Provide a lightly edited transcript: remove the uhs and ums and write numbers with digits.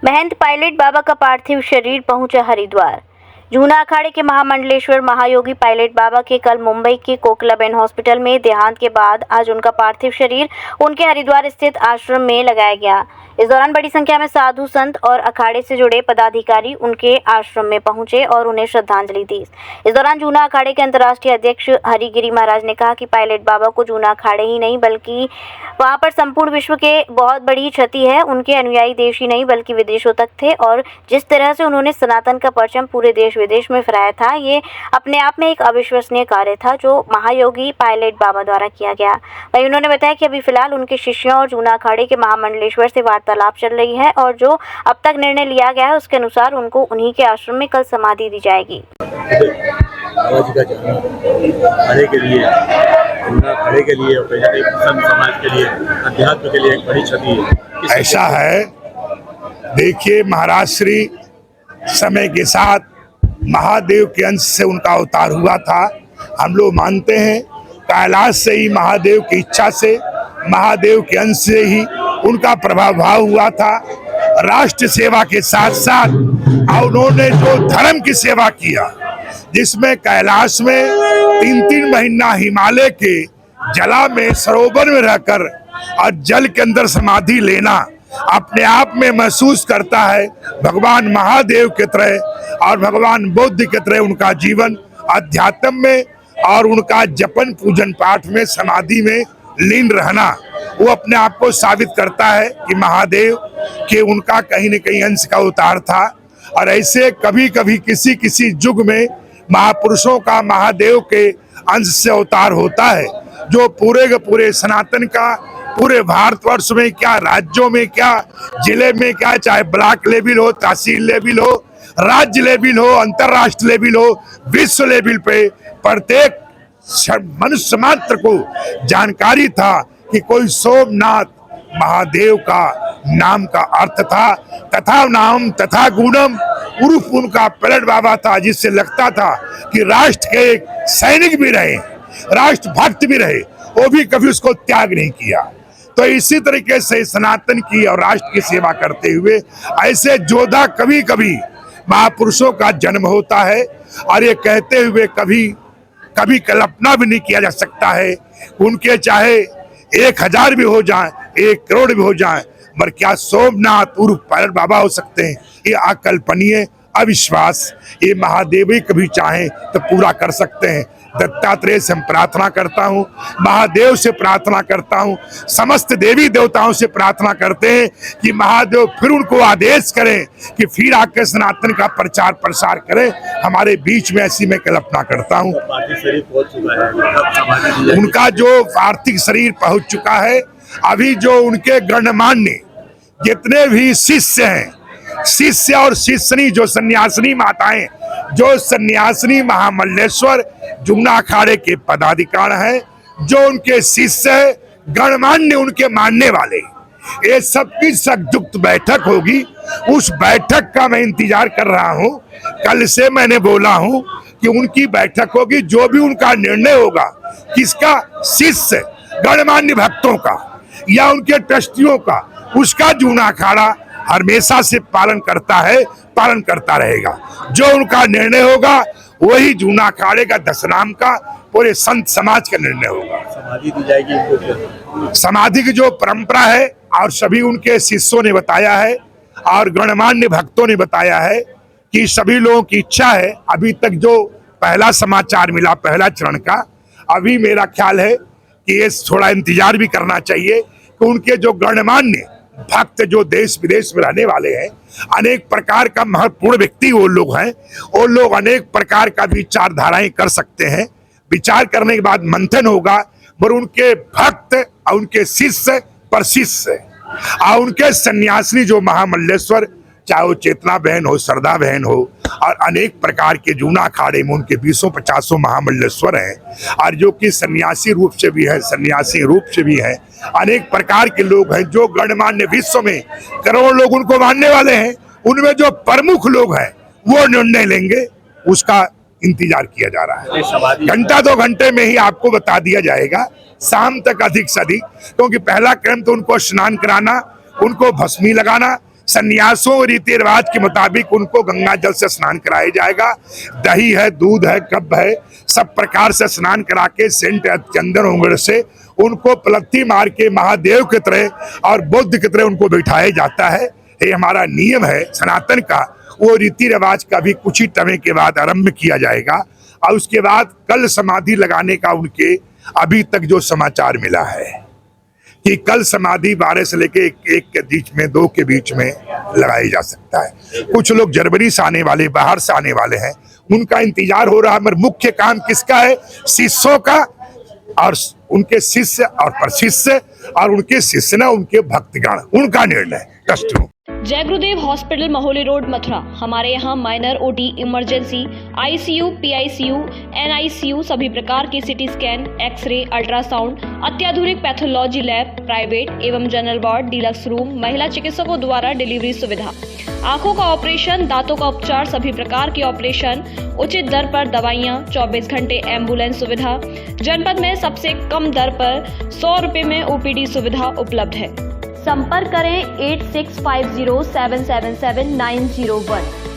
महंत pilot बाबा का पार्थिव शरीर पहुंचा हरिद्वार। जूना अखाड़े के महामंडलेश्वर महायोगी पायलट बाबा के कल मुंबई के कोकिलाबेन हॉस्पिटल में देहांत के बाद आज उनका पार्थिव शरीर उनके हरिद्वार स्थित आश्रम में लगाया गया। इस दौरान बड़ी संख्या में साधु संत और अखाड़े से जुड़े पदाधिकारी उनके आश्रम में पहुंचे और उन्हें श्रद्धांजलि दी। इस दौरान जूना अखाड़े के अंतर्राष्ट्रीय अध्यक्ष हरिगिरी महाराज ने कहा कि पायलट बाबा को जूना अखाड़े ही नहीं बल्कि वहां पर संपूर्ण विश्व के बहुत बड़ी क्षति है। उनके अनुयायी देश ही नहीं बल्कि विदेशों तक थे और जिस तरह से उन्होंने सनातन का परचम पूरे देश विदेश में फहराया था, ये अपने आप में एक अविश्वसनीय कार्य था जो महायोगी पायलट बाबा द्वारा किया गया। वहीं उन्होंने बताया कि अभी फिलहाल उनके शिष्यों और जूना अखाड़े के महामंडलेश्वर से वार्तालाप चल रही है और जो अब तक निर्णय लिया गया है उसके अनुसार उनको उन्हीं के आश्रम में कल समाधि दी जाएगी। बाबा जी का जन्म के लिए, खड़े के लिए, संत समाज के लिए, अध्यात्म के लिए एक बड़ी क्षति है। ऐसा है, देखिए, महाराज श्री समय के साथ महादेव के अंश से उनका अवतार हुआ था। हम लोग मानते हैं कैलाश से ही महादेव की इच्छा से, महादेव के अंश से ही उनका प्रभाव हुआ था। राष्ट्र सेवा के साथ साथ उन्होंने जो धर्म की सेवा किया, जिसमें कैलाश में 3-3 महीना हिमालय के जला में सरोवर में रहकर और जल के अंदर समाधि लेना अपने आप में महसूस करता है भगवान महादेव के तरह और भगवान बुद्ध के तरह उनका जीवन अध्यात्म में और उनका जपन पूजन पाठ में समाधि में लीन रहना, वो अपने आप को साबित करता है कि महादेव के उनका कहीं न कहीं अंश का अवतार था। और ऐसे कभी कभी किसी युग में महापुरुषों का महादेव के अंश से अवतार होता है, जो पूरे के पूरे सनातन का पूरे भारतवर्ष में क्या, राज्यों में क्या, जिले में क्या, चाहे ब्लॉक लेवल हो, तहसील लेवल हो, राज्य लेवल हो, अंतरराष्ट्रीय लेवल हो, विश्व लेवल पे प्रत्येक मनुष्य मात्र को जानकारी था कि कोई सोमनाथ महादेव का नाम का अर्थ था। तथा नाम तथा गुणम उर्फ उनका पायलट बाबा था, जिससे लगता था कि राष्ट्र के एक सैनिक भी रहे, राष्ट्र भक्त भी रहे, वो भी कभी उसको त्याग नहीं किया। तो इसी तरीके से सनातन की और राष्ट्र की सेवा करते हुए ऐसे योद्धा कभी कभी महापुरुषों का जन्म होता है। और ये कहते हुए कभी कल्पना भी नहीं किया जा सकता है, उनके चाहे 1000 भी हो जाए, 1 करोड़ भी हो जाए, पर क्या सोमनाथ उर्फ पायलट बाबा हो सकते हैं? ये अकल्पनीय, अविश्वास, ये महादेव ही कभी चाहें तो पूरा कर सकते हैं। दत्तात्रेय से हम प्रार्थना करता हूँ, महादेव से प्रार्थना करता हूँ, समस्त देवी देवताओं से प्रार्थना करते हैं कि महादेव फिर उनको आदेश करें कि फिर आकर सनातन का प्रचार प्रसार करें हमारे बीच में, ऐसी मैं कल्पना करता हूँ। उनका जो पार्थिव शरीर पहुंच चुका है, अभी जो उनके गणमान्य जितने भी शिष्य हैं, शिष्य और शिष्यनी, जो सन्यासिनी माताएं, जो सन्यासिनी महामंडलेश्वर जूना अखाड़े के पदाधिकारी हैं, जो उनके शिष्य है, गणमान्य उनके मानने वाले, ये सबकी संयुक्त बैठक होगी। उस बैठक का मैं इंतजार कर रहा हूं। कल से मैंने बोला हूं कि उनकी बैठक होगी, जो भी उनका निर्णय होगा, किसका, शिष्य गणमान्य भक्तों का या उनके ट्रस्टियों का, उसका जूना अखाड़ा हमेशा से पालन करता है, पालन करता रहेगा। जो उनका निर्णय होगा वही जूना अखाड़े का दशनाम का पूरे संत समाज का निर्णय होगा। समाधि दी जाएगी। समाधि की जो परंपरा है और सभी उनके शिष्यों ने बताया है और गणमान्य भक्तों ने बताया है कि सभी लोगों की इच्छा है। अभी तक जो पहला समाचार मिला पहला चरण का, अभी मेरा ख्याल है कि ये थोड़ा इंतजार भी करना चाहिए कि उनके जो गणमान्य भक्त जो देश विदेश में रहने वाले हैं, अनेक प्रकार का महत्वपूर्ण व्यक्ति वो लोग हैं, वो लोग अनेक प्रकार का विचारधाराएं कर सकते हैं। विचार करने के बाद मंथन होगा, पर उनके भक्त और उनके शिष्य पर शिष्य और उनके सन्यासिनी जो महामंडलेश्वर, चाहे वो चेतना बहन हो, श्रद्धा बहन हो, और अनेक प्रकार के जूना अखाड़े में उनके 20-50 महामंडलेश्वर हैं, और जो कि सन्यासी रूप से भी है, सन्यासी रूप से भी है, अनेक प्रकार के लोग हैं जो गणमान्य विश्व में करोड़ों लोग उनको मानने वाले हैं। उनमें जो प्रमुख लोग हैं वो निर्णय लेंगे, उसका इंतजार किया जा रहा है। घंटा 2 घंटे में ही आपको बता दिया जाएगा, शाम तक अधिक से अधिक, क्योंकि पहला क्रम तो उनको स्नान कराना, उनको भस्मी लगाना, संन्यासों रीति रिवाज के मुताबिक उनको गंगा जल से स्नान कराया जाएगा। दही है, दूध है, कब है, सब प्रकार से स्नान करा के सेंट चंदन उंगड़ से उनको पलथी मार के महादेव की तरह और बुद्ध की तरह उनको बैठाया जाता है। ये हमारा नियम है सनातन का। वो रीति रिवाज का भी कुछ ही समय के बाद आरंभ किया जाएगा और उसके बाद कल समाधि लगाने का उनके अभी तक जो समाचार मिला है कि कल समाधि 12 से लेके एक के बीच में, 2 के बीच में लगाई जा सकता है। कुछ लोग जनवरी से आने वाले, बाहर से आने वाले हैं, उनका इंतजार हो रहा है। मगर मुख्य काम किसका है? शिष्यों का और उनके शिष्य और प्रशिष्य और उनके शिष्य न उनके भक्तगण, उनका निर्णय। ट्रस्ट जय गुरुदेव हॉस्पिटल महोली रोड मथुरा। हमारे यहाँ minor OT, emergency, ICU, PICU, NICU, सभी प्रकार की सिटी स्कैन, एक्सरे, अल्ट्रासाउंड, अत्याधुनिक पैथोलॉजी लैब, प्राइवेट एवं जनरल वार्ड, डिलक्स रूम, महिला चिकित्सकों द्वारा डिलीवरी सुविधा, आंखों का ऑपरेशन, दांतों का उपचार, सभी प्रकार के ऑपरेशन, उचित दर पर दवाइयाँ, 24 घंटे एम्बुलेंस सुविधा। जनपद में सबसे कम दर पर 100 रुपए में ओपीडी सुविधा उपलब्ध है। संपर्क करें 8650777901।